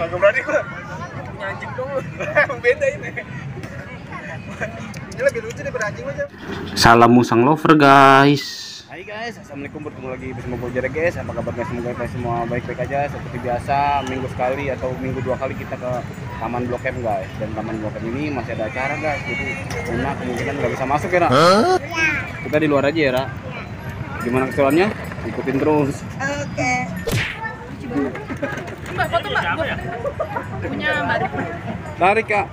Kagak berani gua. Punya anjing dong lu. Beda ini. Ini lebih lucu daripada anjing aja. Salam Musang Lover guys. Hai guys, assalamualaikum, bertemu lagi bersama gue Jere guys. Apa kabarnya, semoga kalian semua baik-baik aja. Seperti biasa, minggu sekali atau minggu 2 kali kita ke Taman Blok M guys. Dan Taman Blok M ini masih ada acara guys, jadi karena kemungkinan nggak bisa masuk ya Ra. Kita di luar aja ya Ra. Gimana keseruannya? Ikutin terus. Oke. Mbak, foto Mbak. Punya Mbak Rik. Tarik Kak.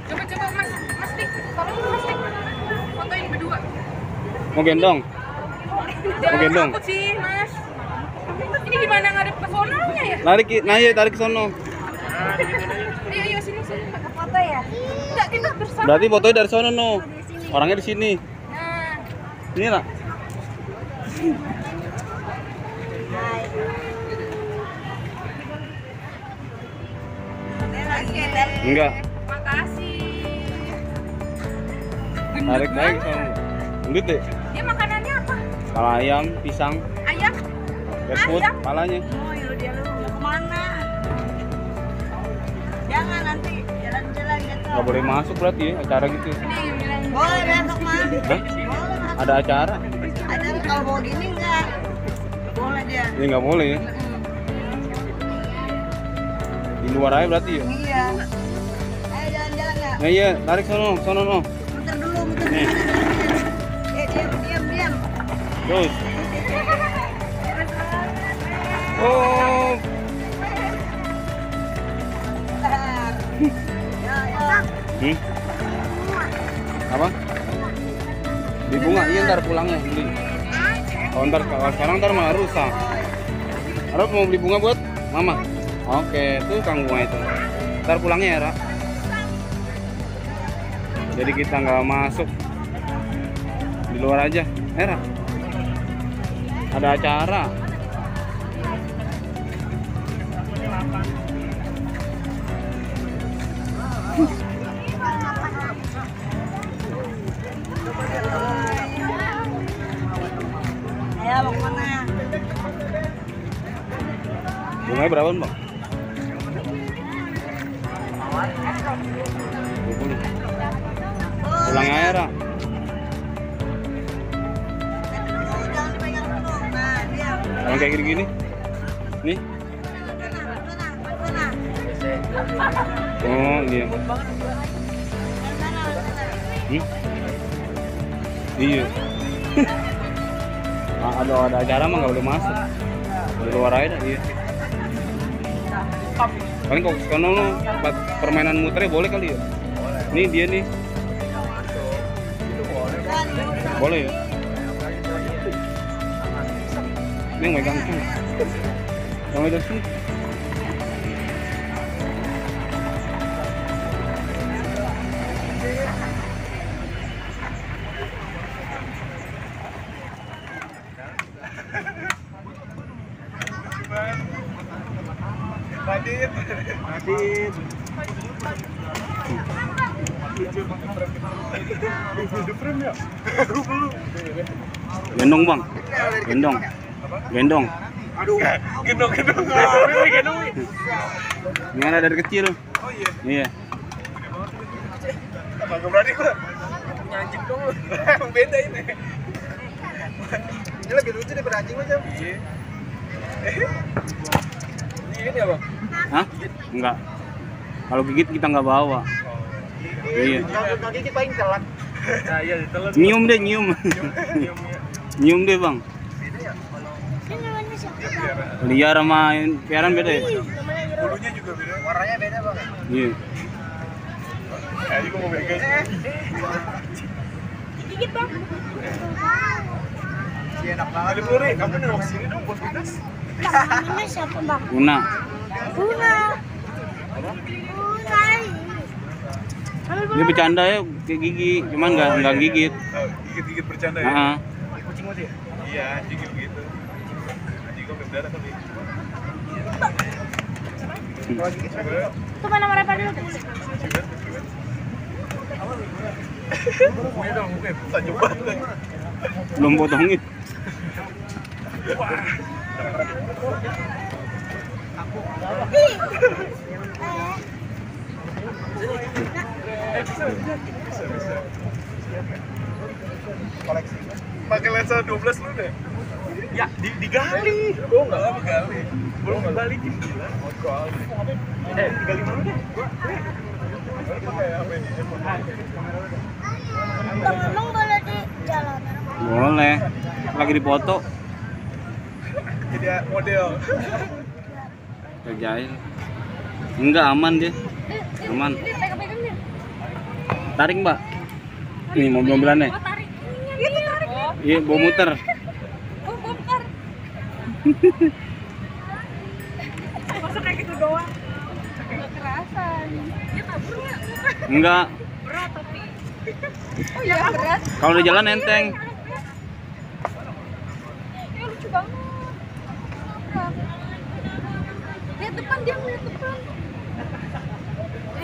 Coba Mas Dik, tolong Mas Dik. Fotoin berdua. Mau gendong? Jangan gendong? takut sih, Mas. Ini gimana ngadep ke sononya ya? Tarik ke sono. Ayo sini Mbak. Foto ya? Enggak, kita bersama. Berarti fotonya dari sono no. Orangnya di sini. Nah, Ini Ra. Enggak. makasih. Tarik lagi sono. Gendut deh. Dia makanannya apa? Kepala ayam, pisang, Ayam? food, Ayam? palanya. Oh, yaudah dia lu mau kemana? Jangan nanti jalan-jalan gitu. Nggak boleh masuk berarti ya acara gitu. Ini yang bilang. Boleh besok mah. Hah? Boleh masuk. Ada acara? Ada kalau bawa gini enggak? Boleh dia. Ini nggak boleh ya. Di luar aja berarti ya. Iya. Ayo jalan-jalan ya. Nah iya, tarik sono no. Muter dulu, muter. Nih. Diam. Terus. Oh, Ya. apa? Beli bunga, iya ntar pulangnya beli. Oh kalau sekarang ntar malah rusak. Harap mau beli bunga buat mama. Oke, tuh kang bunga itu. Ntar pulangnya ya Ra. Jadi kita nggak masuk, di luar aja. Ra. Ada acara. Ayo mau kemana? Bunganya berapa Bang? 20. Pulangnya aja Ra. Jangan dipegang dulu. Nah, diam. Yang kayak gini-gini. Nih. Mana? Oh, iya. Iya. Nah, ada acara mah nggak boleh masuk. Di luar aja dah, iya. Paling kok sekolah lo permainan muternya boleh kali ya? Boleh. Nih dia nih. Boleh ya? Ini yang megang sih. Yang megang sih. Radit. Gendong Bang. Gendong. Aduh, gendong. Ini ada dari kecil. Oh iya. Iya. Kagak berani gua. Punya anjing dong lu. Beda ini. Ini lebih lucu daripada anjing aja. Iya. Ini apa? Hah? Enggak. Kalau gigit kita nggak bawa. Iya. Kalau gigit paling telat. Nah, iya ditelan. Nyium deh. Nyium deh Bang. Liar sama piaran beda ya? Bulunya juga beda. Warnanya beda Bang. Iya. Ayo gua mau pegang. Gigit Bang. Si enak banget. Ali Puri, kamu nengok sini dong bos Midas. Namanya siapa, Bang? Una. Buna. Ini bercanda ya kayak gigi, cuman nggak gigit. Gigit bercanda ya. Heeh. Kucing mati ya? Iya, anjing gitu. Anjing kok berdarah tapi. Tuh mana mereka dulu? Mukanya dong, mukanya tajam banget. Belum potongin. Wah. Koleksi. Pakai lensa 12 lu deh. Ya, digali. Oh, enggak apa gali. Belum dibalikin gila. Gali mana deh? Pakai apa ini? Bang emang boleh di jalanan? Boleh. Lagi dipoto. Jadi model. Kerjain. Enggak aman dia. Aman. Ini pegang-pegang nih. Tarik, Mbak. Nih mobil-mobilannya. Oh, tarik. Itu tarik. Oh, Iya, bawa muter. bongkar. Masa kayak gitu doang? Nggak kerasan. Dia kabur nggak? Enggak. Berat tapi. Oh iya berat. Kalau di jalan enteng. Ya lucu banget. Berat. Lihat depan, dia ngeliat depan.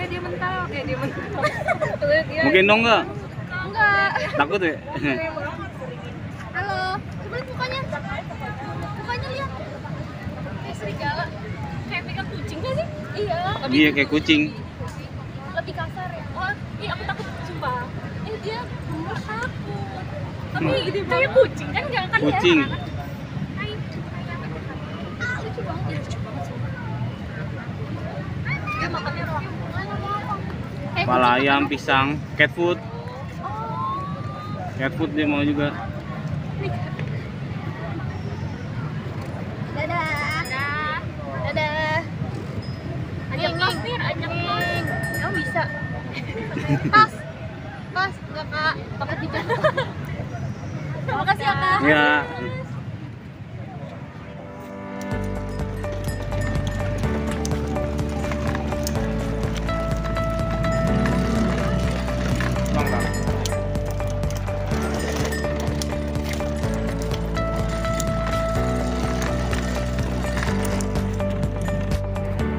Dia mental. Dia mental. Lihat dia. Mau gendong enggak? Enggak. Takut ya? Halo, coba lihat mukanya. Mukanya lihat. Kayak serigala. Kayak pegang kucing nggak sih? Iya. Iya, kayak kucing. Lebih kasar ya. Oh, iya aku takut sumpah. Dia gemes takut. Tapi kayak kucing kan jangan kan Kucing. ya. Lucu banget, ya, lucu banget sumpah. Dia makannya roh. Kayak Kepala kucing ayam, makan pisang, cat food. Oh. Cat food dia mau juga. Dadah. Dadah. Ajak pas nih, ajak pas. Kamu bisa. Pas. Pas, enggak Kak. Pakai tidak. Terima kasih ya Kak. Ya. Bang, Bang.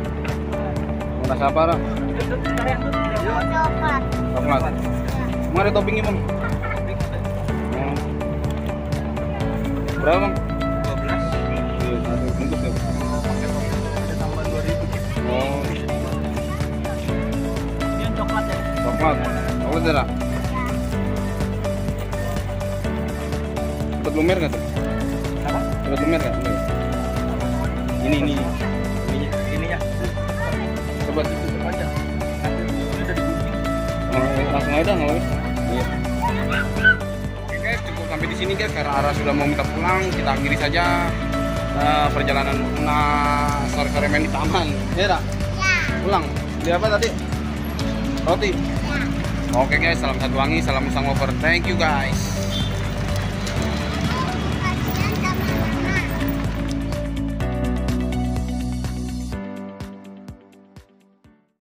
Mau rasa apa, Ra? Coklat. Coklat. Mau ada toppingnya, Bang? Oh. Berapa, Bang? 12. Iya, satu bungkus ya. Ada tambahan 2000. Oh, Ini yang coklat ya. coklat. Coklat ya, Ra? Cepet lumer nggak tuh? Apa? Cepet lumer nggak? Enggak. Ini. Ini ya. Coba. Aja. Ini udah digunting. Oh, langsung aja nggak apa-apa. Iya. Oke guys, cukup sampai di sini guys karena Ara sudah mau minta pulang. Kita akhiri saja perjalanan sore-sore main di taman. Ya, Ra? Pulang. Beli apa tadi? Roti. Oke guys, salam satu wangi, salam usang over. Thank you guys.